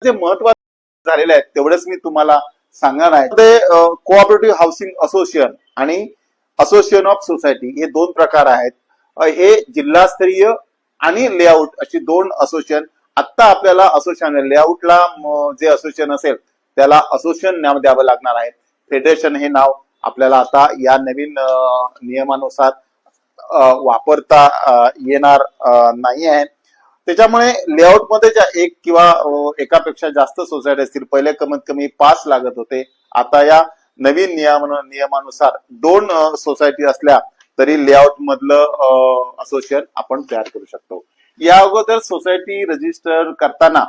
जे महत्वाचे झालेले आहेत तेवढेच मी तुम्हाला सांगणार आहे. ते कोऑपरेटिव्ह हाऊसिंग असोसिएशन आणि असोसिएशन ऑफ सोसायटी हे दोन प्रकार आहेत. हे जिल्हास्तरीय आणि लेआउट अशी दोन असोसिएशन. आता आपल्याला असोसिएशन लेआउटला जे असोसिएशन असेल त्याला असोसिएशन नाव द्यावं लागणार आहे. फेडरेशन हे नाव आपल्याला आता या नवीन नियमानुसार वापरता येणार नाही आहे. त्याच्यामुळे लेआउट मध्ये ज्या एक किंवा एकापेक्षा जास्त सोसायटी असतील, पहिले कमीत कमी 5 लागत होते, आता या नवीन नियमानुसार 2 सोसायटी असल्या तरी लेआउट मधलं असोसिएशन आपण तयार करू शकतो. या अगोदर सोसायटी रजिस्टर करताना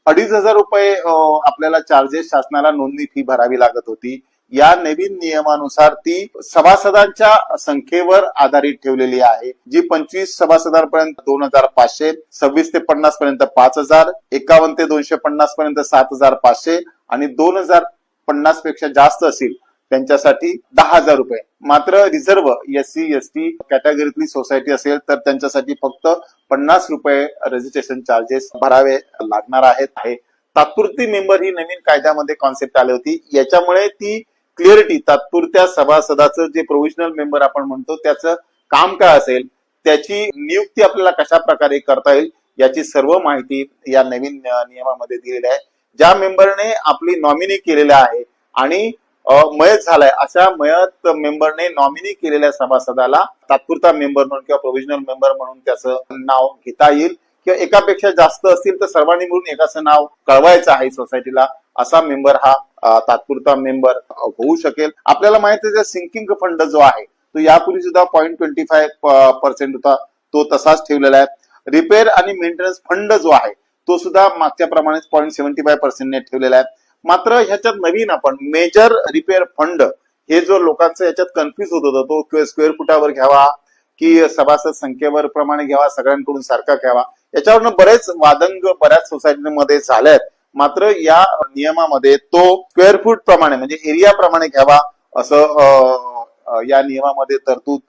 2,500 रुपये आपल्याला चार्जेस शासनाला नोंदणी फी भरावी लागत होती. या नवीन नियमानुसार ती सभासदांच्या संख्येवर आधारित ठेवलेली आहे. जी 25 सभासदांपर्यंत 2,500, 26 ते 50 पर्यंत 5,000, 51 ते 250 पर्यंत 7,500 आणि 2,050 पेक्षा जास्त असतील त्यांच्यासाठी 10,000 रुपये. मात्र रिझर्व्ह SC ST कॅटेगरीतली सोसायटी असेल तर त्यांच्यासाठी फक्त 50 रुपये रजिस्ट्रेशन चार्जेस भरावे लागणार आहेत. तात्पुरती मेंबर ही नवीन कायद्यामध्ये कॉन्सेप्ट आली होती. याच्यामुळे ती क्लिअरिटी, तात्पुरत्या सभासदाचं जे प्रोव्हिजनल मेंबर आपण म्हणतो त्याचं काम काय असेल, त्याची नियुक्ती आपल्याला कशा प्रकारे करता येईल याची सर्व माहिती या नवीन नियमामध्ये दिलेली आहे. ज्या मेंबरने आपली नॉमिनी केलेली आहे आणि मयत झालाय अशा मयत मेंबरने नॉमिनी केलेल्या सभासदाला तात्पुरता मेंबर म्हणून किंवा प्रोव्हिजनल मेंबर म्हणून त्याचं नाव घेता येईल. किंवा एकापेक्षा जास्त असतील तर सर्वांनी मिळून एकाचं नाव कळवायचं आहे सोसायटीला. असा मेंबर हा तात्पुरता मेंबर होऊ शकेल. आपल्याला माहिती आहे सिंकिंग फंड जो आहे तो यापूर्वी सुद्धा 0.25% होता, तो तसाच ठेवलेला आहे. रिपेअर आणि मेंटेनन्स फंड जो आहे तो सुद्धा मागच्या प्रमाणेच 0.75% ने ठेवलेला आहे. मात्र ह्याच्यात नवीन आपण मेजर रिपेअर फंड हे जो लोकांचं याच्यात कन्फ्युज होत होता, तो स्क्वेअर फुटावर घ्यावा की सभासद संख्येवर प्रमाणे घ्यावा, सगळ्यांकडून सारखा घ्यावा, याच्यावरनं बरेच वादंग बऱ्याच सोसायटीमध्ये झाले आहेत. मात्र या नियमामध्ये तो स्क्वेअर फूट प्रमाणे म्हणजे एरिया प्रमाणे घ्यावा असं या नियमामध्ये तरतूद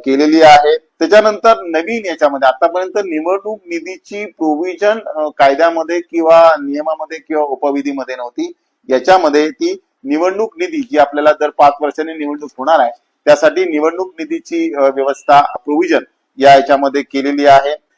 केलेली आहे. त्याच्यानंतर नवीन याच्यामध्ये आतापर्यंत निवडणूक निधीची प्रोव्हिजन कायद्यामध्ये किंवा नियमामध्ये किंवा उपविधीमध्ये नव्हती. याच्यामध्ये ती निवडणूक निधी जी आपल्याला दर 5 वर्षांनी निवडणूक होणार आहे त्यासाठी निवडणूक निधीची व्यवस्था प्रोव्हिजन या याच्यामध्ये केलेली आहे.